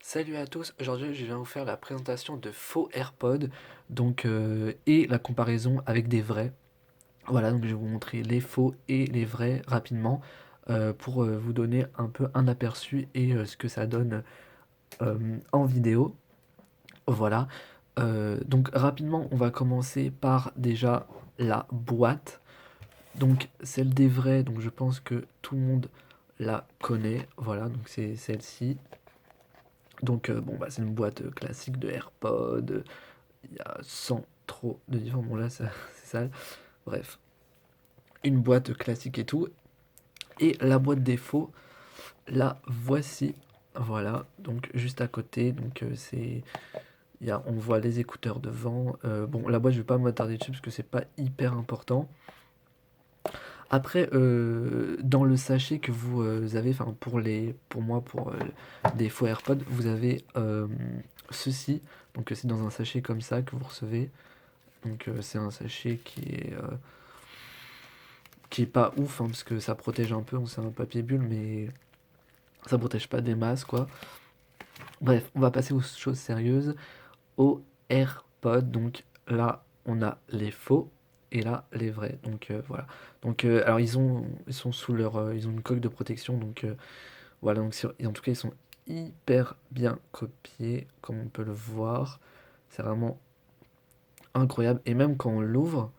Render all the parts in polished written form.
Salut à tous, aujourd'hui je viens vous faire la présentation de faux AirPods et la comparaison avec des vrais. Voilà, donc je vais vous montrer les faux et les vrais rapidement pour vous donner un peu un aperçu et ce que ça donne en vidéo. Voilà, donc rapidement on va commencer par déjà la boîte. Donc celle des vrais, donc je pense que tout le monde la connaît. Voilà, donc c'est celle-ci. Donc bon bah c'est une boîte classique de AirPods, il y a sans trop de différence. Bon là c'est sale. Bref, une boîte classique et tout. Et la boîte défaut, la voici. Voilà, donc juste à côté, on voit les écouteurs devant. Bon, la boîte, je vais pas m'attarder dessus parce que c'est pas hyper important. Après, dans le sachet que vous avez, enfin pour moi, pour des faux AirPods, vous avez ceci. Donc c'est dans un sachet comme ça que vous recevez. Donc c'est un sachet qui est pas ouf, hein, parce que ça protège un peu, c'est un papier bulle, mais ça protège pas des masses, quoi. Bref, on va passer aux choses sérieuses, aux AirPods. Donc là, on a les faux et là les vrais. Donc voilà. Donc alors ils sont sous ils ont une coque de protection. Donc voilà. Donc et en tout cas, ils sont hyper bien copiés, comme on peut le voir. C'est vraiment incroyable. Et même quand on l'ouvre,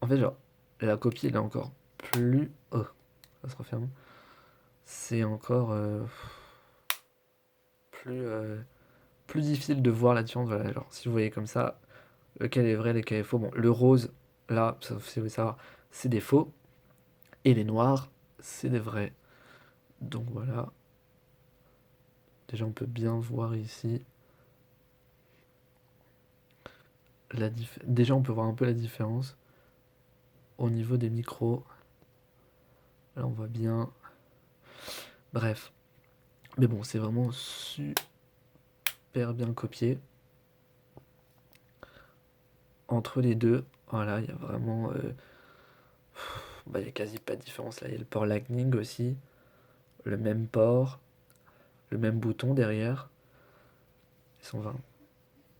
en fait, genre la copie, elle est encore plus. Oh, ça se referme. C'est encore plus, plus difficile de voir la différence. Voilà, genre, si vous voyez comme ça, lequel est vrai, lequel est faux. Bon, le rose, là, si vous voulez savoir, c'est des faux. Et les noirs, c'est des vrais. Donc voilà. Déjà, on peut bien voir ici Déjà, on peut voir un peu la différence au niveau des micros. Là, on voit bien. Bref. Mais bon, c'est vraiment super bien copié. Entre les deux, voilà, il y a vraiment. Bah, il y a quasi pas de différence là. Il y a le port Lightning aussi. Le même port. Le même bouton derrière. Ils sont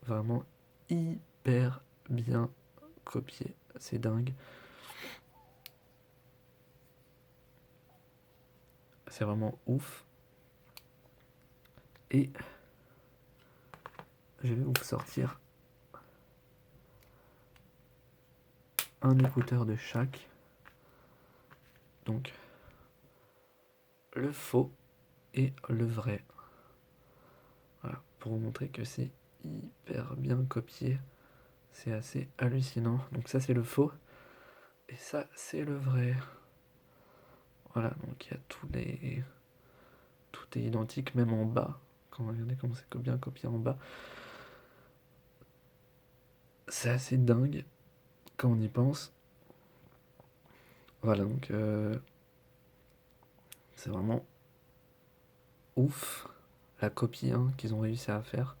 vraiment hyper bien copiés. C'est dingue. C'est vraiment ouf. Et je vais vous sortir un écouteur de chaque. Donc le faux et le vrai. Voilà, pour vous montrer que c'est hyper bien copié. C'est assez hallucinant. Donc ça c'est le faux. Et ça c'est le vrai. Voilà, donc il y a tous les. Tout est identique, même en bas. Quand vous regardez comment c'est bien copié en bas. C'est assez dingue quand on y pense. Voilà, donc c'est vraiment ouf la copie hein, qu'ils ont réussi à faire.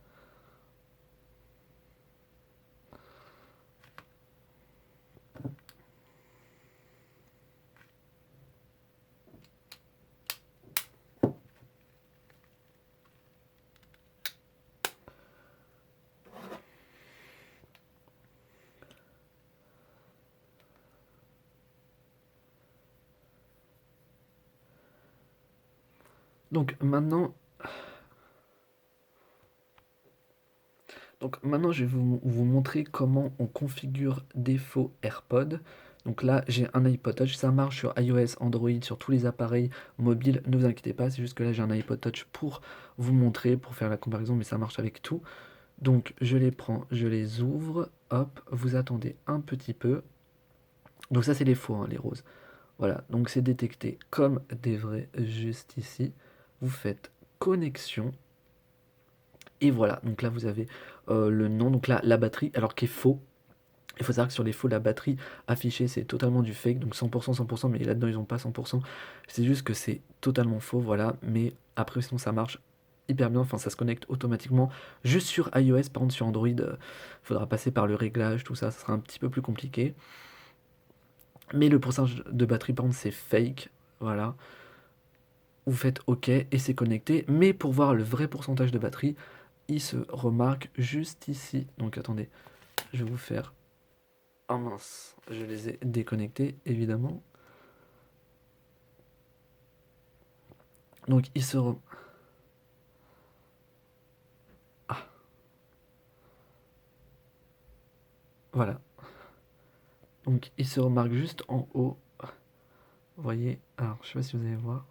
Donc maintenant, je vais vous montrer comment on configure des faux AirPods. Donc là, j'ai un iPod Touch, ça marche sur iOS, Android, sur tous les appareils mobiles, ne vous inquiétez pas, c'est juste que là j'ai un iPod Touch pour vous montrer, pour faire la comparaison, mais ça marche avec tout. Donc je les prends, je les ouvre, hop, vous attendez un petit peu. Donc ça c'est les faux, hein, les roses. Voilà, donc c'est détecté comme des vrais juste ici. Vous faites connexion. Et voilà, donc là vous avez le nom, donc là la batterie, alors qui est faux. Il faut savoir que sur les faux, la batterie affichée c'est totalement du fake, donc 100%, 100%, mais là-dedans ils ont pas 100%. C'est juste que c'est totalement faux, voilà, mais après sinon ça marche hyper bien, enfin ça se connecte automatiquement juste sur iOS, par contre sur Android, faudra passer par le réglage, tout ça, ça sera un petit peu plus compliqué. Mais le pourcentage de batterie par contre c'est fake, voilà. vous faites OK et c'est connecté. Mais pour voir le vrai pourcentage de batterie, il se remarque juste ici. Donc attendez, je vais vous faire... Oh mince, je les ai déconnectés évidemment. Donc il se... Ah, voilà. Donc il se remarque juste en haut. Vous voyez, alors je sais pas si vous allez voir.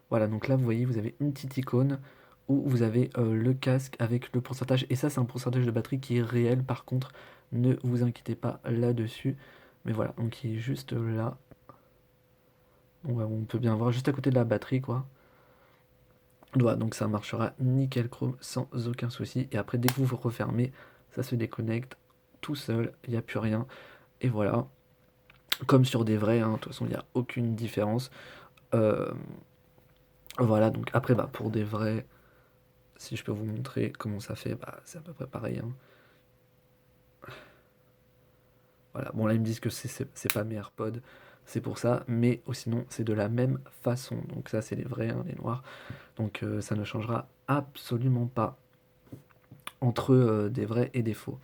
Voilà, donc là vous voyez, vous avez une petite icône où vous avez le casque avec le pourcentage. Et ça, c'est un pourcentage de batterie qui est réel. Par contre, ne vous inquiétez pas là-dessus. Mais voilà, donc il est juste là. Donc, on peut bien voir juste à côté de la batterie, quoi. Voilà, donc ça marchera nickel chrome sans aucun souci. Et après, dès que vous vous refermez, ça se déconnecte tout seul. Il n'y a plus rien. Et voilà. Comme sur des vrais, hein, de toute façon, il n'y a aucune différence. Euh, voilà, donc après, bah, pour des vrais, si je peux vous montrer comment ça fait, bah, c'est à peu près pareil, hein. Voilà, bon là ils me disent que c'est pas mes AirPods, c'est pour ça, mais sinon c'est de la même façon. Donc ça c'est les vrais, hein, les noirs. Donc ça ne changera absolument pas entre des vrais et des faux.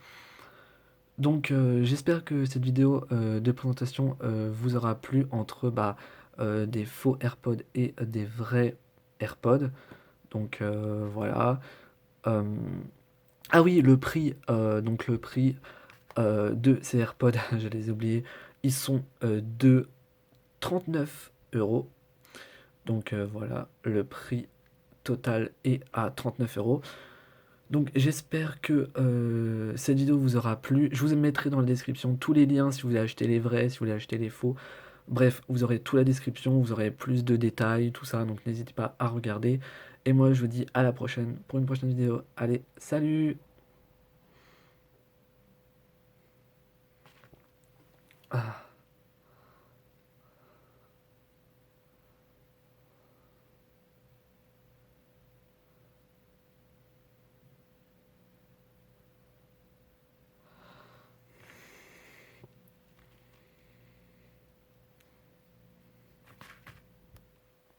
Donc j'espère que cette vidéo de présentation vous aura plu entre bah, des faux AirPods et des vrais AirPods. Donc voilà. Euh, Ah oui, le prix, donc le prix de ces AirPods, je les ai oubliés, ils sont de 39 euros. Donc voilà, le prix total est à 39 euros. Donc j'espère que cette vidéo vous aura plu. Je vous mettrai dans la description tous les liens si vous voulez acheter les vrais, si vous voulez acheter les faux. Bref, vous aurez toute la description, vous aurez plus de détails, tout ça. Donc n'hésitez pas à regarder. Et moi je vous dis à la prochaine pour une prochaine vidéo. Allez, salut!